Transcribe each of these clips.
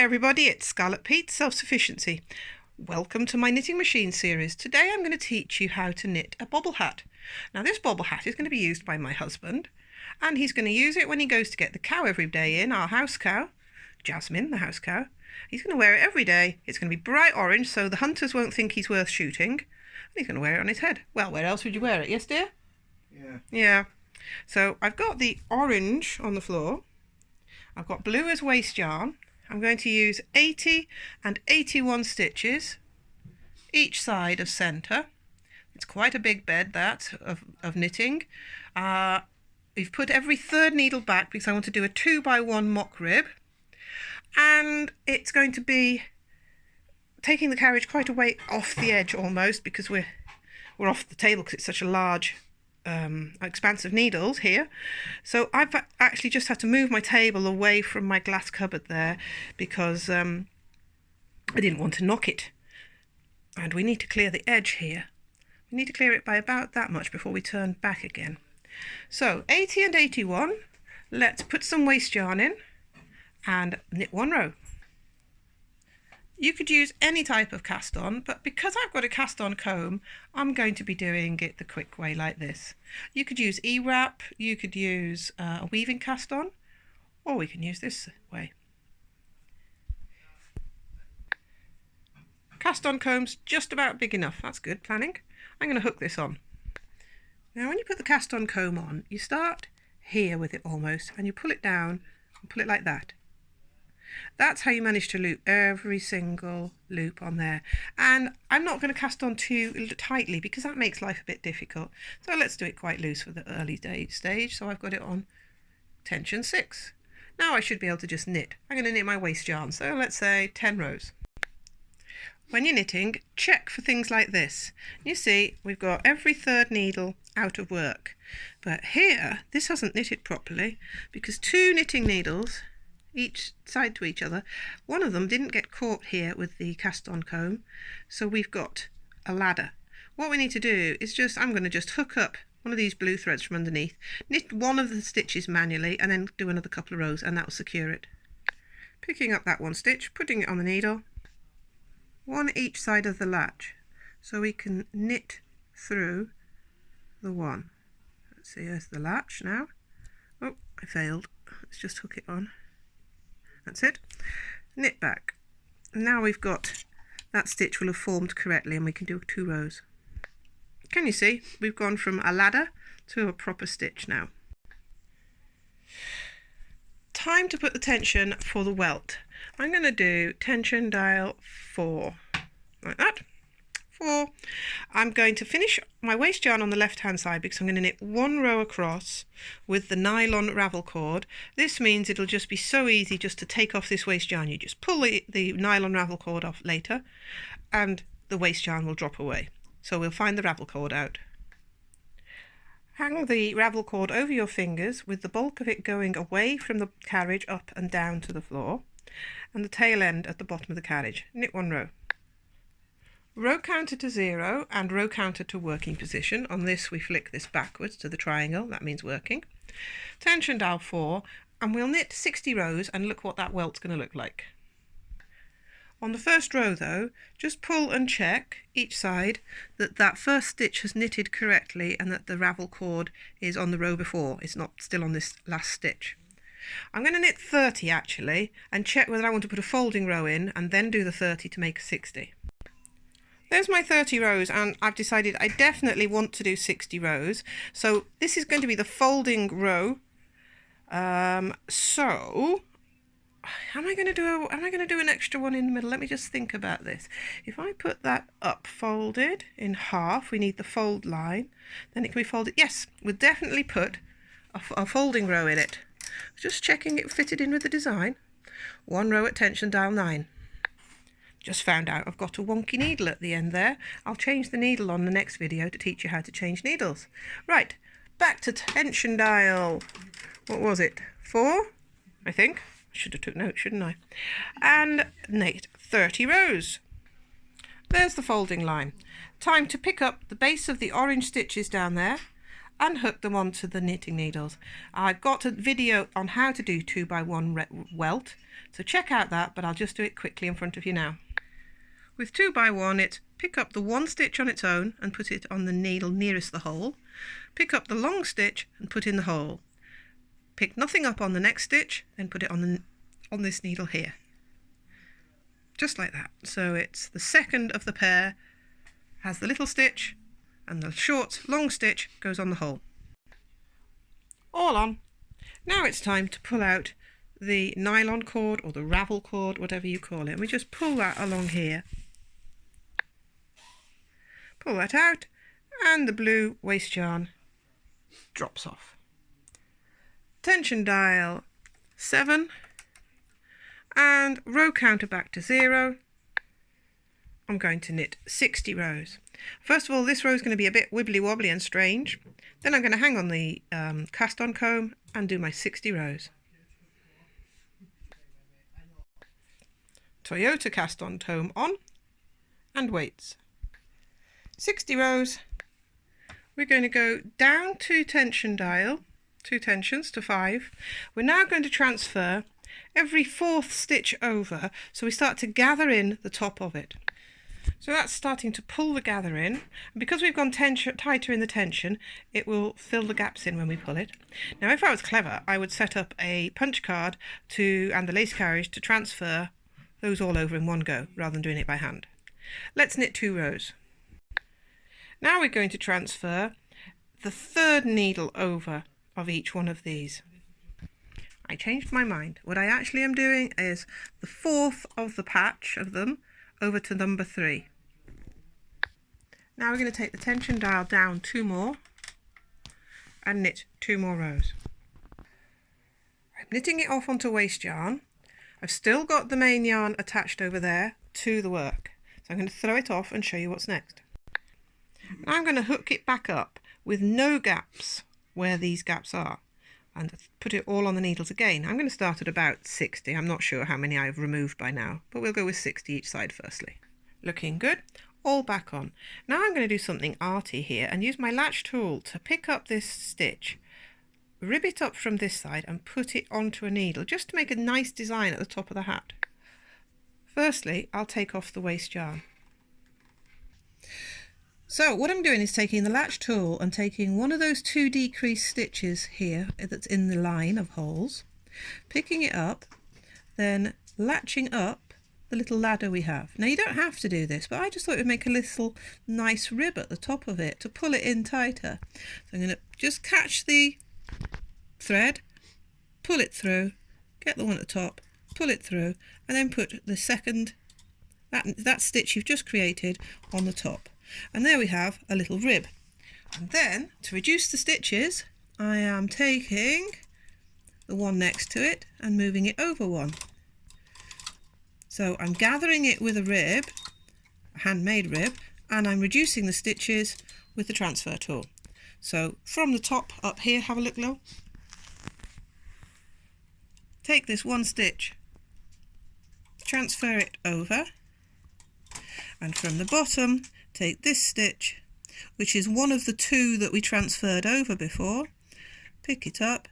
everybody, it's Scarlet Pete, Self-Sufficiency. Welcome to my knitting machine series. Today I'm going to teach you how to knit a bobble hat. Now this bobble hat is going to be used by my husband, and he's going to use it when he goes to get the cow every day in, our house cow, Jasmine, the house cow. He's going to wear it every day. It's going to be bright orange so the hunters won't think he's worth shooting, and he's going to wear it on his head. Well, where else would you wear it? Yes, dear? Yeah. So I've got the orange on the floor. I've got blue as waste yarn. I'm going to use 80 and 81 stitches each side of centre. It's quite a big bed that of knitting. We've put every third needle back because I want to do a 2x1 mock rib, and it's going to be taking the carriage quite a way off the edge almost, because we're off the table because it's such a large expanse of needles here. So I've actually just had to move my table away from my glass cupboard there because I didn't want to knock it, and we need to clear the edge here. We need to clear it by about that much before we turn back again. So 80 and 81, let's put some waste yarn in and knit one row. You could use any type of cast on, but because I've got a cast on comb, I'm going to be doing it the quick way like this. You could use E-wrap, you could use a weaving cast on, or we can use this way. Cast on comb's just about big enough. That's good planning. I'm going to hook this on. Now when you put the cast on comb on, you start here with it almost, and you pull it down and pull it like that. That's how you manage to loop every single loop on there. And I'm not going to cast on too tightly because that makes life a bit difficult. So let's do it quite loose for the early stage. So I've got it on tension 6. Now I should be able to just knit. I'm going to knit my waste yarn. So let's say 10 rows. When you're knitting, check for things like this. You see, we've got every third needle out of work. But here, this hasn't knitted properly because 2 knitting needles each side to each other. One of them didn't get caught here with the cast on comb, so we've got a ladder. What we need to do is I'm going to just hook up one of these blue threads from underneath, knit one of the stitches manually, and then do another couple of rows, and that will secure it. Picking up that one stitch, putting it on the needle, one each side of the latch, so we can knit through the one. Let's see, here's the latch now. Oh, I failed. Let's just hook it on. That's it. Knit back. Now we've got that stitch will have formed correctly, and we can do 2 rows. Can you see? We've gone from a ladder to a proper stitch now. Time to put the tension for the welt. I'm going to do tension dial 4, like that. 4. I'm going to finish my waste yarn on the left hand side because I'm going to knit 1 row across with the nylon ravel cord. This means it'll just be so easy just to take off this waste yarn. You just pull the nylon ravel cord off later and the waste yarn will drop away. So we'll find the ravel cord out. Hang the ravel cord over your fingers with the bulk of it going away from the carriage up and down to the floor, and the tail end at the bottom of the carriage. Knit 1 row. Row counter to 0 and row counter to working position. On this we flick this backwards to the triangle, that means working. Tension dial 4, and we'll knit 60 rows and look what that welt's going to look like. On the first row though, just pull and check each side that that first stitch has knitted correctly and that the ravel cord is on the row before, it's not still on this last stitch. I'm going to knit 30 actually and check whether I want to put a folding row in and then do the 30 to make 60. There's my 30 rows, and I've decided I definitely want to do 60 rows. So this is going to be the folding row. So am I going to do an extra one in the middle? Let me just think about this. If I put that up folded in half, we need the fold line. Then it can be folded. Yes, we'll definitely put a folding row in it. Just checking it fitted in with the design. 1 row at tension dial 9. Just found out I've got a wonky needle at the end there. I'll change the needle on the next video to teach you how to change needles. Right, back to tension dial, what was it, 4, I think. Should have took notes, shouldn't I? And knit 30 rows. There's the folding line. Time to pick up the base of the orange stitches down there and hook them onto the knitting needles. I've got a video on how to do 2x1 welt, so check out that, but I'll just do it quickly in front of you now. With 2x1, it's pick up the one stitch on its own and put it on the needle nearest the hole. Pick up the long stitch and put in the hole. Pick nothing up on the next stitch, then put it on this needle here. Just like that. So it's the second of the pair has the little stitch and the short long stitch goes on the hole. All on. Now it's time to pull out the nylon cord or the ravel cord, whatever you call it. And we just pull that along here. Pull that out and the blue waste yarn drops off. Tension dial 7 and row counter back to 0. I'm going to knit 60 rows. First of all, this row is going to be a bit wibbly wobbly and strange. Then I'm going to hang on the cast on comb and do my 60 rows. Toyota cast on comb on and weights. 60 rows. We're going to go down 2 tension dial, 2 tensions to 5. We're now going to transfer every 4th stitch over, so we start to gather in the top of it. So that's starting to pull the gather in, and because we've gone tighter in the tension, it will fill the gaps in when we pull it. Now if I was clever, I would set up a punch card and the lace carriage to transfer those all over in one go, rather than doing it by hand. Let's knit 2 rows. Now we're going to transfer the 3rd needle over of each one of these. I changed my mind. What I actually am doing is the 4th of the patch of them over to number 3. Now we're going to take the tension dial down 2 more and knit 2 more rows. I'm knitting it off onto waste yarn. I've still got the main yarn attached over there to the work, so I'm going to throw it off and show you what's next. Now I'm going to hook it back up with no gaps where these gaps are and put it all on the needles again. I'm going to start at about 60. I'm not sure how many I've removed by now, but we'll go with 60 each side firstly. Looking good. All back on. Now I'm going to do something arty here and use my latch tool to pick up this stitch, rib it up from this side and put it onto a needle just to make a nice design at the top of the hat. Firstly, I'll take off the waste yarn. So what I'm doing is taking the latch tool and taking one of those 2 decreased stitches here that's in the line of holes, picking it up, then latching up the little ladder we have. Now you don't have to do this, but I just thought it would make a little nice rib at the top of it to pull it in tighter. So I'm going to just catch the thread, pull it through, get the one at the top, pull it through, and then put the second, that stitch you've just created on the top. And there we have a little rib. And then, to reduce the stitches, I am taking the one next to it and moving it over one. So I'm gathering it with a rib, a handmade rib, and I'm reducing the stitches with the transfer tool. So from the top up here, have a look, Lo. Take this one stitch, transfer it over, and from the bottom, take this stitch, which is one of the 2 that we transferred over before, pick it up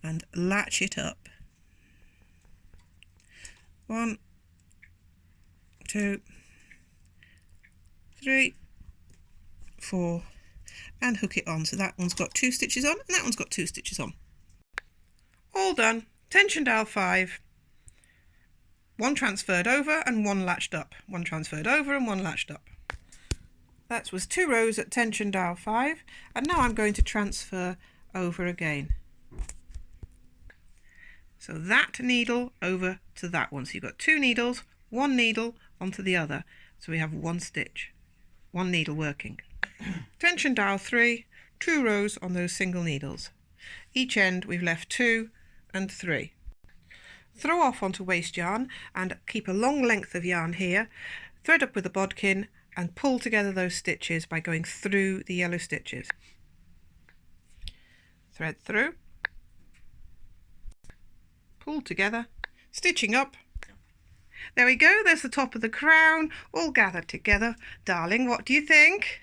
and latch it up. 1, 2, 3, 4, and hook it on. So that one's got 2 stitches on and that one's got 2 stitches on. All done. Tension dial 5. 1 transferred over and 1 latched up. 1 transferred over and 1 latched up. That was 2 rows at tension dial 5, and now I'm going to transfer over again. So that needle over to that one. So you've got 2 needles, 1 needle onto the other. So we have 1 stitch, 1 needle working. Tension dial 3, 2 rows on those single needles. Each end we've left 2 and 3. Throw off onto waste yarn and keep a long length of yarn here. Thread up with a bodkin and pull together those stitches by going through the yellow stitches. Thread through, pull together, stitching up. There we go, there's the top of the crown, all gathered together. Darling, what do you think?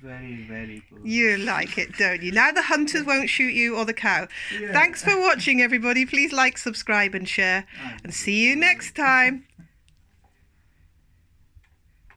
very, very cool. You like it, don't you? Now the hunters won't shoot you or the cow. Yeah. Thanks for watching, everybody. Please like, subscribe and share. And see you next time.